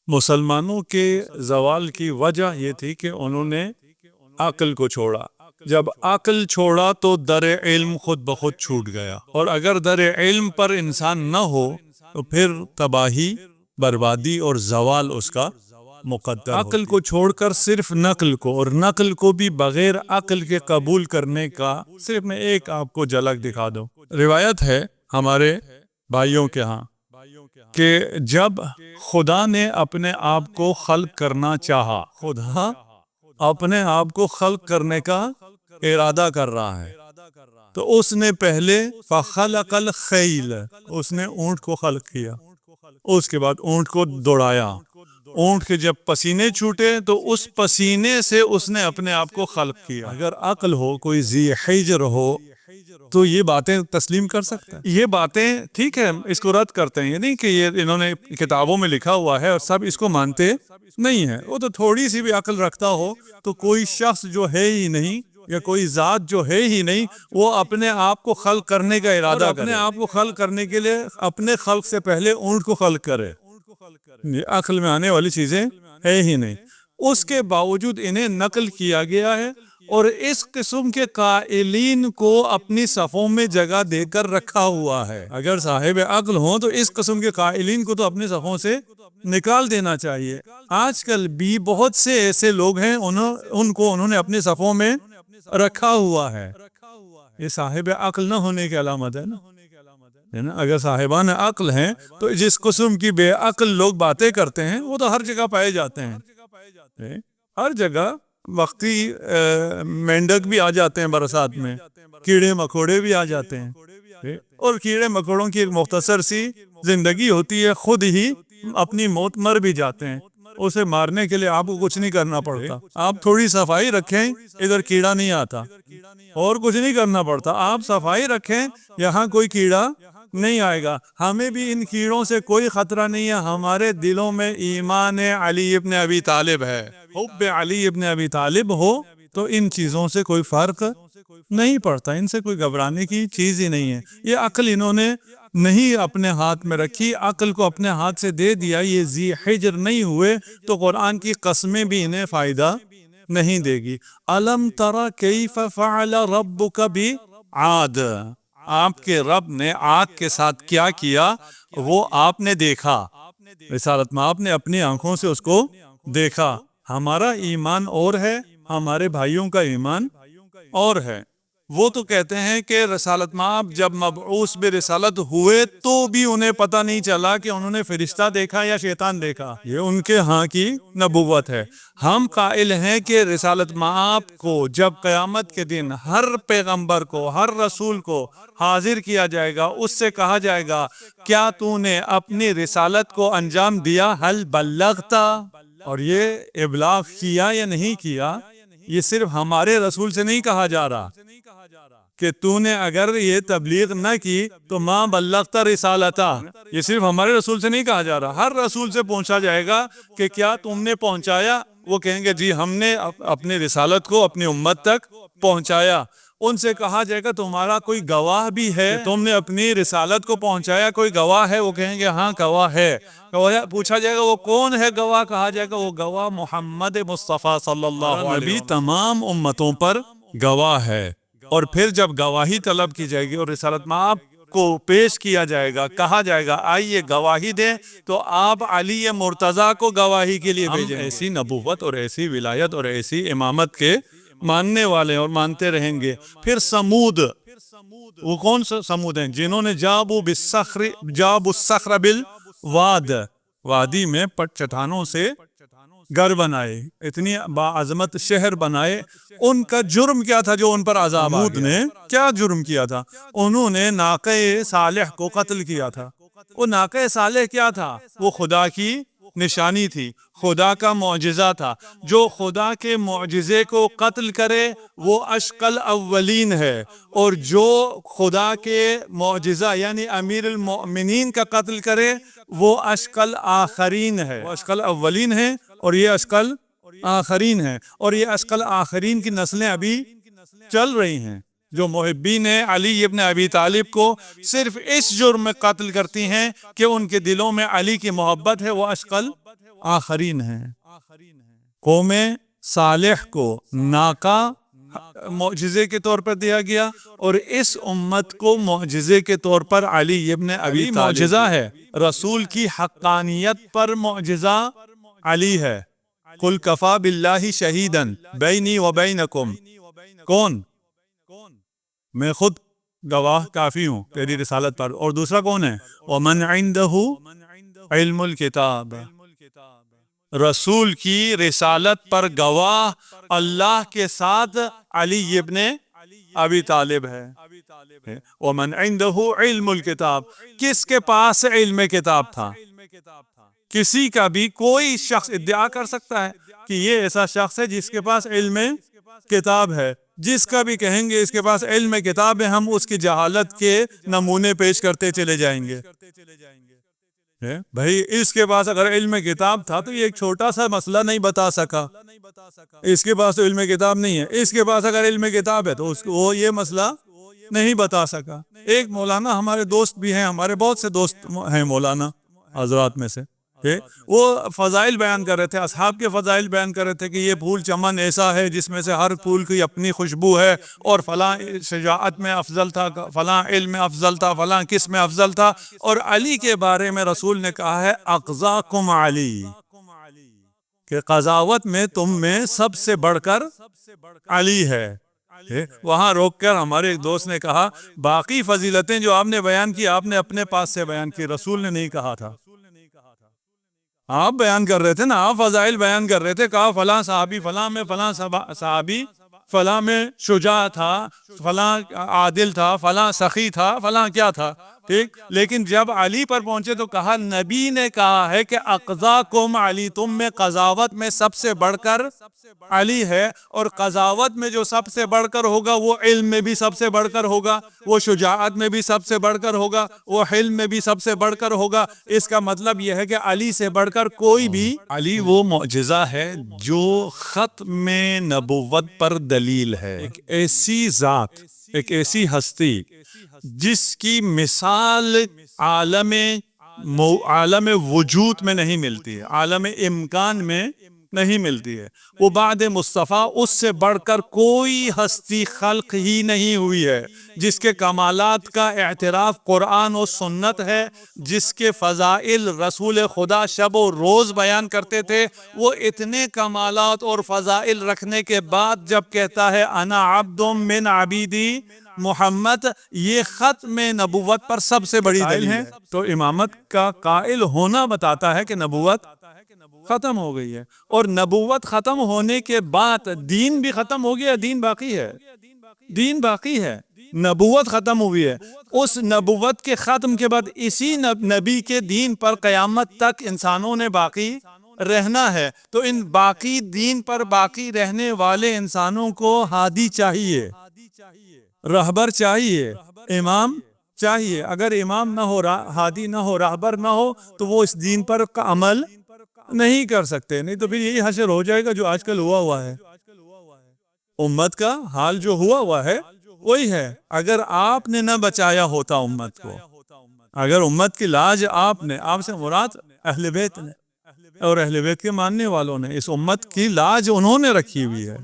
مسلمانوں کے زوال کی وجہ یہ تھی کہ انہوں نے عقل کو چھوڑا. جب عقل چھوڑا تو در علم خود بخود چھوٹ گیا، اور اگر در علم پر انسان نہ ہو تو پھر تباہی، بربادی اور زوال اس کا مقدر ہوتی. عقل کو چھوڑ کر صرف نقل کو، اور نقل کو بھی بغیر عقل کے قبول کرنے کا صرف میں ایک آپ کو جھلک دکھا دوں. روایت ہے ہمارے بھائیوں کے ہاں کہ جب خدا نے اپنے آپ کو خلق کرنا چاہا، خدا اپنے آپ کو خلق کرنے کا ارادہ کر رہا ہے، تو اس نے پہلے فخلق الخیل، اس نے اونٹ کو خلق کیا، اس کے بعد اونٹ کو دوڑایا. اونٹ کے جب پسینے چھوٹے تو اس پسینے سے اس نے اپنے آپ کو خلق کیا. اگر عقل ہو، کوئی ذی حجر ہو تو یہ باتیں تسلیم کر سکتا ہے. یہ باتیں ٹھیک ہے، اس کو رد کرتے ہیں، یہ نہیں کہ یہ انہوں نے کتابوں میں لکھا ہوا ہے اور سب اس کو مانتے نہیں ہیں. وہ تو تھوڑی سی بھی عقل رکھتا ہو تو کوئی شخص جو ہے ہی نہیں یا کوئی ذات جو ہے ہی نہیں، وہ اپنے آپ کو خلق کرنے کا ارادہ کرے، اپنے آپ کو خلق کرنے کے لیے اپنے خلق سے پہلے اونٹ کو خلق کرے. یہ عقل میں آنے والی چیزیں ہے ہی نہیں. اس کے باوجود انہیں نقل کیا گیا ہے، اور اس قسم کے قائلین کو اپنی صفوں میں جگہ دے کر رکھا ہوا ہے. اگر صاحب عقل ہوں تو اس قسم کے قائلین کو تو اپنے صفوں سے نکال دینا چاہیے. آج کل بھی بہت سے ایسے لوگ ہیں، ان کو انہوں نے اپنے صفوں میں رکھا ہوا ہے. یہ صاحب عقل نہ ہونے کی علامت ہے نا. اگر صاحبان عقل ہیں تو جس قسم کی بے عقل لوگ باتیں کرتے ہیں وہ تو ہر جگہ پائے جاتے ہیں. ہر جگہ وقتی مینڈک بھی آ جاتے ہیں، برسات میں کیڑے مکوڑے بھی آ جاتے ہیں، اور کیڑے مکوڑوں کی ایک مختصر سی زندگی ہوتی ہے، خود ہی اپنی موت مر بھی جاتے ہیں. اسے مارنے کے لیے آپ کو کچھ نہیں کرنا پڑتا. آپ تھوڑی صفائی رکھیں، ادھر کیڑا نہیں آتا، اور کچھ نہیں کرنا پڑتا. آپ صفائی رکھیں، یہاں کوئی کیڑا نہیں آئے گا. ہمیں بھی ان کیڑوں سے کوئی خطرہ نہیں ہے. ہمارے دلوں میں ایمان علی ابن ابی طالب ہے، حب علی ابن ابی طالب ہو تو ان چیزوں سے کوئی فرق نہیں پڑتا، ان سے کوئی گھبرانے کی چیز ہی نہیں ہے. یہ عقل انہوں نے نہیں اپنے ہاتھ میں رکھی، عقل کو اپنے ہاتھ سے دے دیا. یہ ذی حجر نہیں ہوئے تو قرآن کی قسمیں بھی انہیں فائدہ نہیں دے گی. الم تر کیف فعل ربک بعاد، آپ کے رب نے عاد کے ساتھ کیا کیا وہ آپ نے دیکھا. رسالت میں آپ نے اپنی آنکھوں سے اس کو دیکھا. ہمارا ایمان اور ہے، ہمارے بھائیوں کا ایمان اور ہے. وہ تو کہتے ہیں کہ رسالت مآب جب مبعوث برسالت ہوئے تو بھی انہیں پتہ نہیں چلا کہ انہوں نے فرشتہ دیکھا یا شیطان دیکھا. یہ ان کے ہاں کی نبوت ہے. ہم قائل ہیں کہ رسالت مآب کو جب قیامت کے دن ہر پیغمبر کو، ہر رسول کو حاضر کیا جائے گا، اس سے کہا جائے گا کیا تو نے اپنی رسالت کو انجام دیا، حل بلغتا، اور یہ ابلاغ کیا یا نہیں کیا. یہ صرف ہمارے رسول سے نہیں کہا جا رہا کہ تو نے اگر یہ تبلیغ نہ کی تو ما بلغت رسالتا. یہ صرف ہمارے رسول سے نہیں کہا جا رہا، ہر رسول سے پوچھا جائے گا کہ کیا تم نے پہنچایا. وہ کہیں گے جی ہم نے اپنی رسالت کو اپنی امت تک پہنچایا. ان سے کہا جائے گا تمہارا کوئی گواہ بھی ہے کہ تم نے اپنی رسالت کو پہنچایا، کوئی گواہ ہے؟ وہ کہیں گے ہاں گواہ ہے. پوچھا جائے گا وہ کون ہے گواہ؟ کہا جائے گا وہ گواہ محمد مصطفیٰ صلی اللہ علیہ وسلم، نبی تمام امتوں پر گواہ ہے. اور پھر جب گواہی طلب کی جائے گی اور رسالت مآب کو پیش کیا جائے گا، کہا جائے گا آئیے گواہی دیں، تو آپ علی مرتضیٰ کو گواہی کے لیے بھیجیں. ایسی نبوت اور ایسی ولایت اور ایسی امامت کے ماننے والے اور مانتے رہیں گے. پھر سمود، وہ کون سا سمود ہیں؟ جنہوں نے جابوا الصخر بالواد، وادی میں چٹانوں سے گھر بنائے، اتنی باعظمت شہر بنائے. ان کا جرم کیا تھا جو ان پر عذاب آ گیا؟ سمود نے کیا جرم کیا تھا؟ انہوں نے ناقہ صالح کو قتل کیا تھا. وہ ناقہ صالح کیا تھا؟ وہ خدا کی نشانی تھی، خدا کا معجزہ تھا. جو خدا کے معجزے کو قتل کرے وہ اشقى الاولین ہے، اور جو خدا کے معجزہ یعنی امیر المؤمنین کا قتل کرے وہ اشقى الاخرین ہے. وہ اشقى الاولین ہے اور یہ اشقى الاخرین ہے، اور یہ اشقى الاخرین کی نسلیں ابھی چل رہی ہیں. جو محبین علی ابن ابی طالب کو صرف اس جرم میں قتل کرتی ہیں کہ ان کے دلوں میں علی کی محبت ہے، وہ اشقى آخرین ہیں۔ قوم صالح کو ناکا معجزے کے طور پر دیا گیا، اور اس امت کو معجزے کے طور پر علی ابن ابی طالب معجزہ ہے۔ رسول کی حقانیت پر معجزہ علی ہے۔ قل کفا باللہ شہیدن بینی و بینکم، کون؟ میں خود گواہ کافی ہوں تیری رسالت پر، اور دوسرا کون ہے؟ ومن عندہ علم الکتاب، رسول کی رسالت پر گواہ اللہ کے ساتھ علی ابن ابی طالب ہے۔ ومن عندہ علم الکتاب، کس کے پاس علم کتاب تھا؟ کسی کا بھی کوئی شخص ادعا کر سکتا ہے کہ یہ ایسا شخص ہے جس کے پاس علم کتاب ہے۔ جس کا بھی کہیں گے اس کے پاس علم کتاب ہے، ہم اس کی جہالت کے نمونے پیش کرتے چلے جائیں گے۔ بھائی اس کے پاس اگر علم کتاب تھا تو یہ ایک چھوٹا سا مسئلہ نہیں بتا سکا، اس کے پاس تو علم کتاب نہیں ہے۔ اس کے پاس اگر علم کتاب ہے تو وہ یہ مسئلہ نہیں بتا سکا۔ ایک مولانا ہمارے دوست بھی ہیں، ہمارے بہت سے دوست ہیں مولانا حضرات میں سے، وہ فضائل بیان کر رہے تھے، اصحاب کے فضائل بیان کر رہے تھے کہ یہ پھول چمن ایسا ہے جس میں سے ہر پھول کی اپنی خوشبو ہے، اور فلاں شجاعت میں افضل تھا، فلاں علم میں افضل تھا، فلاں کس میں افضل تھا۔ اور علی کے بارے میں رسول نے کہا ہے اقضاکم علی، کہ قضاوت میں تم میں سب سے بڑھ کر علی ہے۔ وہاں روک کر ہمارے ایک دوست نے کہا باقی فضیلتیں جو آپ نے بیان کی آپ نے اپنے پاس سے بیان کی، رسول نے نہیں کہا تھا۔ آپ بیان کر رہے تھے نا، آپ فضائل بیان کر رہے تھے، کہا فلاں صحابی فلاں میں، فلاں صحابی فلاں میں شجاع تھا، فلاں عادل تھا، فلاں سخی تھا، فلاں کیا تھا، ٹھیک۔ لیکن جب علی پر پہنچے تو کہا نبی نے کہا ہے کہ اقضاکم علی، تم میں قضاوت میں سب سے بڑھ کر علی ہے، اور قضاوت میں جو سب سے بڑھ کر ہوگا وہ علم میں بھی سب سے بڑھ کر ہوگا، وہ شجاعت میں بھی سب سے بڑھ کر ہوگا، وہ حلم میں بھی سب سے بڑھ کر ہوگا۔ اس کا مطلب یہ ہے کہ علی سے بڑھ کر کوئی بھی، علی وہ معجزہ ہے جو ختم نبوت پر دلیل ہے۔ ایک ایسی ذات، ایک ایسی ہستی جس کی مثال عالم وجود میں نہیں ملتی ہے، عالم امکان میں نہیں ملتی ہے۔ وہ بعد مصطفیٰ اس سے بڑھ کر کوئی ہستی خلق ہی نہیں ہوئی ہے، جس کے کمالات کا اعتراف قرآن و سنت ہے، جس کے فضائل رسول خدا شب و روز بیان کرتے تھے۔ وہ اتنے کمالات اور فضائل رکھنے کے بعد جب کہتا ہے انا عبد من عبیدی محمد، یہ ختم نبوت پر سب سے بڑی دلیل ہے۔ تو امامت کا قائل ہونا بتاتا ہے کہ نبوت ختم ہو گئی ہے، اور نبوت ختم ہونے کے بعد دین بھی ختم ہو گیا، دین باقی ہے، دین باقی ہے۔ نبوت ختم ہوئی ہے، اس نبوت کے ختم کے بعد اسی نبی کے دین پر قیامت تک انسانوں نے باقی رہنا ہے۔ تو ان باقی دین پر باقی رہنے والے انسانوں کو ہادی چاہیے، رہبر چاہیے، امام چاہیے۔ اگر امام نہ ہو، ہادی نہ ہو، رہبر نہ ہو تو وہ اس دین پر عمل نہیں کر سکتے، نہیں تو پھر یہی حشر ہو جائے گا جو آج کل ہوا ہے۔ امت کا حال جو ہوا ہے وہی ہے۔ اگر آپ نے نہ بچایا ہوتا امت کو، اگر امت کی لاج آپ نے، آپ سے مراد اہل بیت نے اور اہل بیت کے ماننے والوں نے، اس امت کی لاج انہوں نے رکھی ہوئی ہے۔